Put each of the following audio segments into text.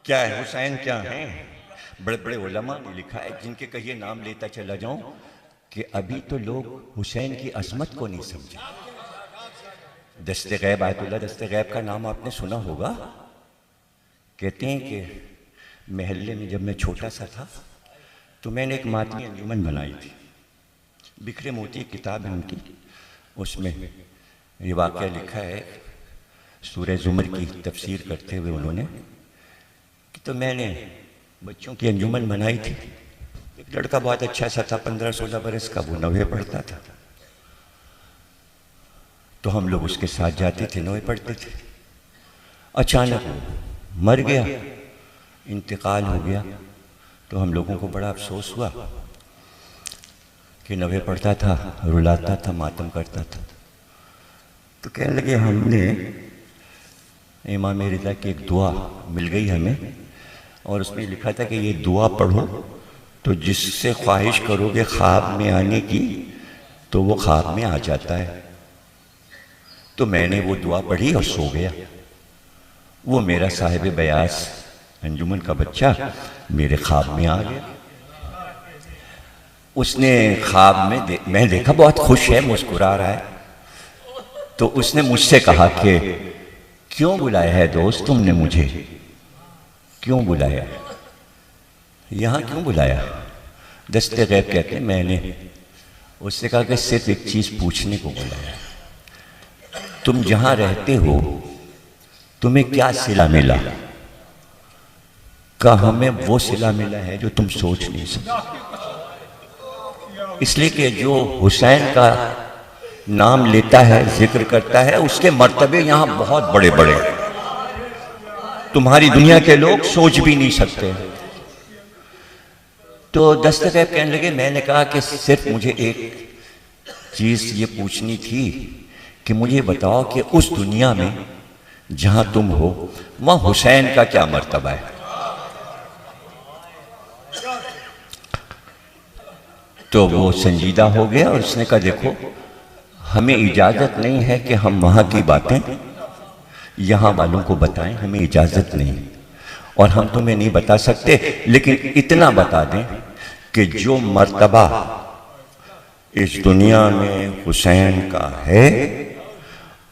क्या है हुसैन क्या है? बड़े बड़े उलमा ने लिखा है, जिनके कहिए नाम लेता चला जाऊं, कि अभी तो लोग हुसैन की अजमत को नहीं समझे। दस्ते गैब, आयतुल्लाह दस्ते गैब का नाम आपने सुना होगा। कहते हैं कि महल्ले में जब मैं छोटा सा था तो मैंने एक मातमी अंजुमन बनाई थी। बिखरे मोती किताब है उनकी, उसमें ये वाक़या लिखा है। सूरह ज़ुमर की तफसीर करते हुए उन्होंने कि तो मैंने बच्चों की अंजुमन बनाई थी। एक लड़का बहुत अच्छा सा था, 15-16 बरस का, वो 9वीं पढ़ता था। तो हम लोग उसके साथ जाते थे, 9वीं पढ़ते थे। अचानक वो मर गया, इंतकाल हो गया। तो हम लोगों को बड़ा अफसोस हुआ कि 9वीं पढ़ता था, रुलाता था, मातम करता था। तो कहने लगे हमने इमाम रिज़ा की एक दुआ मिल गई हमें, और उसमें लिखा था कि ये दुआ पढ़ो तो जिससे ख्वाहिश करोगे ख्वाब में आने की तो वो ख्वाब में आ जाता है। तो मैंने वो दुआ पढ़ी और सो गया। वो मेरा साहिब बयास अंजुमन का बच्चा मेरे ख्वाब में आ गया। उसने ख्वाब में मैं देखा बहुत खुश है, मुस्कुरा रहा है। तो उसने मुझसे कहा कि क्यों बुलाया है दोस्त तुमने मुझे, क्यों बुलाया, यहाँ क्यों बुलाया? दस्ते गैब कहते हैं मैंने उससे कहा कि सिर्फ एक चीज़ पूछने को बुलाया। तुम जहाँ रहते हो तुम्हें क्या सिला मिला? का हमें वो सिला मिला है जो तुम सोच नहीं सकते। इसलिए कि जो हुसैन का नाम लेता है, जिक्र करता है, उसके मर्तबे यहाँ बहुत बड़े बड़े, तुम्हारी दुनिया के लोग सोच भी नहीं सकते। तो दस्ते गैब कहने लगे, मैंने कहा कि सिर्फ मुझे एक चीज़ ये पूछनी थी कि मुझे बताओ कि उस दुनिया में जहां तुम हो वहां हुसैन का क्या मर्तबा है? तो वो संजीदा हो गया और उसने कहा देखो हमें इजाज़त नहीं है कि हम वहाँ की बातें यहाँ वालों को बताएं, हमें इजाज़त नहीं, और हम तुम्हें नहीं बता सकते, लेकिन इतना बता दें कि जो मर्तबा इस दुनिया में हुसैन का है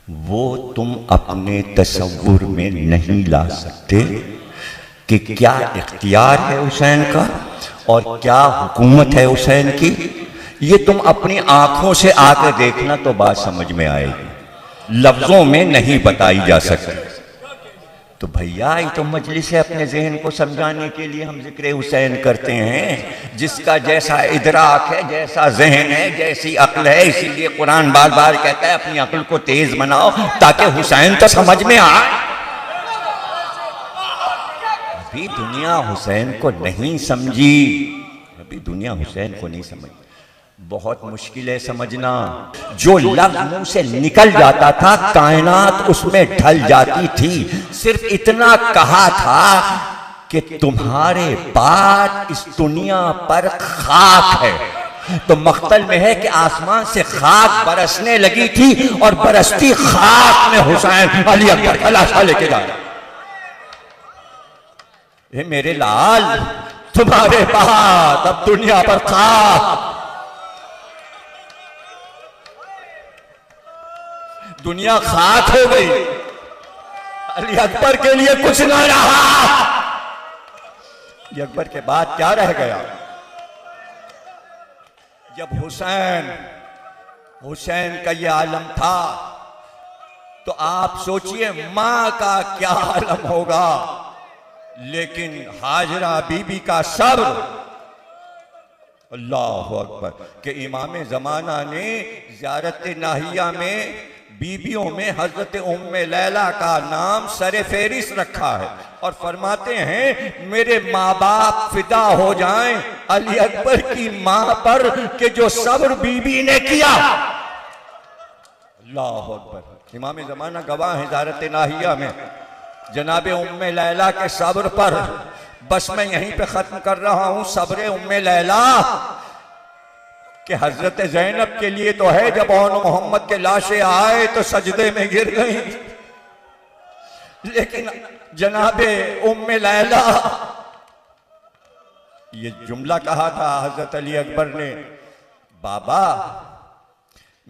वो तुम अपने तसव्वुर में नहीं ला सकते कि क्या इख्तियार है हुसैन का और क्या हुकूमत है हुसैन की। ये तुम अपनी आंखों से आकर देखना तो बात समझ में आएगी, लफ्जों में नहीं बताई जा सकती। तो भैया ये तो मजलिस है, अपने जहन को समझाने के लिए हम जिक्र हुसैन करते हैं। जिसका जैसा इदराक है, जैसा जहन है, जैसी अक्ल है, इसीलिए कुरान बार बार कहता है अपनी अक्ल को तेज बनाओ ताकि हुसैन तो समझ में आए। अभी दुनिया हुसैन को नहीं समझी, अभी दुनिया हुसैन को नहीं समझी। बहुत मुश्किल है समझना। जो लफ्ज मुंह से निकल जाता था कायनात उसमें ढल जाती थी। सिर्फ इतना कहा था कि तुम्हारे बाद इस दुनिया पर खाक है। तो मख्तल में है कि आसमान से खाक बरसने लगी थी और बरसती खाक में हुसैन अली अकबर का लाशा लेके जा रहा। ये मेरे लाल तुम्हारे बाद अब दुनिया पर खाक, दुनिया खाक हो गई, अली अकबर के लिए कुछ न रहा। अली अकबर के बाद क्या रह गया? जब हुसैन का ये आलम था तो आप सोचिए मां का क्या आलम होगा। लेकिन हाजरा बीबी का सब्र, अल्लाह अकबर, के इमाम ज़माना ने ज़ियारत नाहिया में बीबियों में हजरत उम्मे लैला का नाम सरे फेरिस रखा है और फरमाते हैं मेरे माँ बाप फिदा हो जाएं अली अकबर की मां पर कि जो सब्र बीबी ने किया। अल्लाह अकबर। इमाम ज़माना गवाह है ज़ियारत नाहिया में जनाबे उम्मे लैला के सब्र पर। बस मैं यहीं पे खत्म कर रहा हूं। सब्र उम्मे लैला कि हजरत ज़ैनब के लिए तो है जब औन मोहम्मद के लाशें आए तो सजदे में गिर गई। लेकिन जनाबे उम्मे लैला, ये जुमला कहा था हजरत अली अकबर ने, बाबा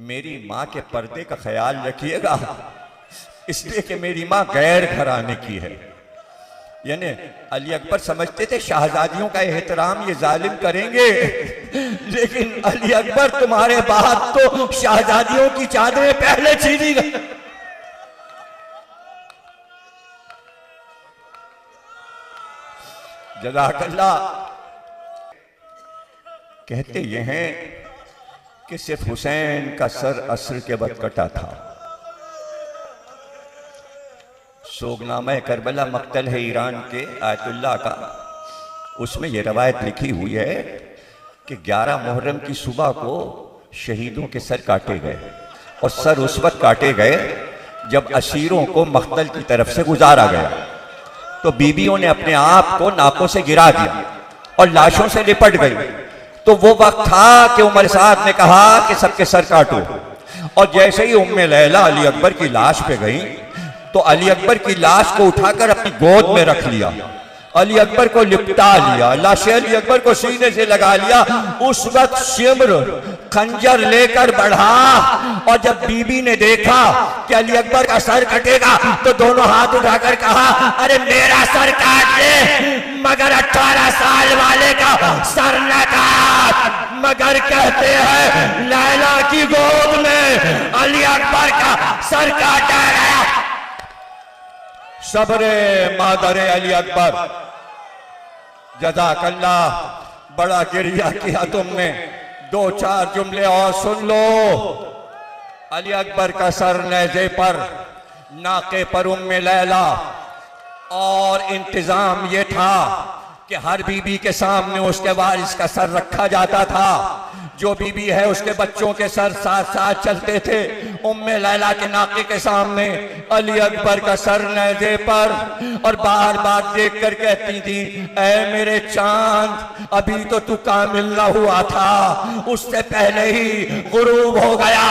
मेरी माँ के पर्दे का ख्याल रखिएगा, इसलिए कि मेरी माँ गैर घराने की है। यानी अली अकबर समझते थे शहजादियों का एहतराम ये जालिम करेंगे, लेकिन अली अकबर तुम्हारे बाद तो शहजादियों की चादरें पहले छीनी गई। जज़ाकल्लाह। कहते ये हैं कि सिर्फ हुसैन का सर असर के वक्त कटा था। सोगनामा करबला मक्तल है ईरान के आयतुल्लाह का, उसमें यह रवायत लिखी हुई है कि 11 मुहर्रम की सुबह को शहीदों के सर काटे गए, और सर उस वक्त काटे गए जब असीरों को मक्तल की तरफ से गुजारा गया। तो बीबियों ने अपने आप को नाकों से गिरा दिया और लाशों से लिपट गई। तो वो वक्त था कि उमर साद ने कहा कि सबके सर काटो, और जैसे ही उम्मे लैला अली अकबर की लाश पे गई तो अली अकबर की लाश को उठाकर अपनी गोद में रख लिया, अली अकबर को लिपटा लिया, लाश अली अकबर को सीने से लगा लिया। उस वक्त शिम्र खंजर लेकर बढ़ा, और जब बीबी ने देखा कि अली अकबर का सर कटेगा तो दोनों हाथ उठाकर कहा, अरे मेरा सर काट ले मगर 18 साल वाले का सर न काट। मगर कहते हैं लैला की गोद में अली अकबर का सर काटा गया। सब्रे मादरे अली अकबर, जज़ाकल्लाह, बड़ा गिरिया किया तुमने। 2-4 जुमले और सुन लो। अली अकबर का सर नेज़े पर, नाके पर उम्मे लैला, और इंतजाम ये था कि हर बीबी के सामने उसके वारिस का सर रखा जाता था। जो बीबी है उसके बच्चों के सर साथ साथ चलते थे। उम्मे लैला के नाके के सामने अली अकबर का सर नेज़े पर, और बार बार देख कर कहती थी, ऐ मेरे चांद अभी तो तू कामिल न हुआ था, उससे पहले ही गुरूब हो गया।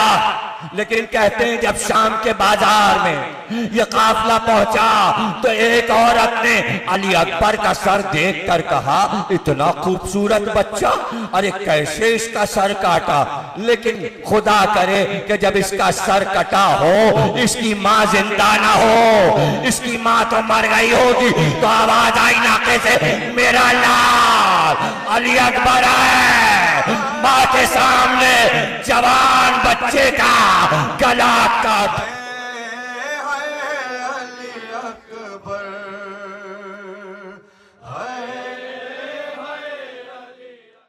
लेकिन कहते हैं जब शाम के बाजार में यह काफिला पहुंचा तो एक औरत ने अली अकबर का सर देखकर कहा, इतना खूबसूरत बच्चा, अरे कैसे इसका सर काटा। लेकिन खुदा करे कि जब इसका सर कटा हो इसकी माँ जिंदा ना हो, इसकी माँ तो मर गई होगी। तो आवाज आई नाके से, मेरा लाल अली अकबर है। माँ के सामने जवान बच्चे का गला काट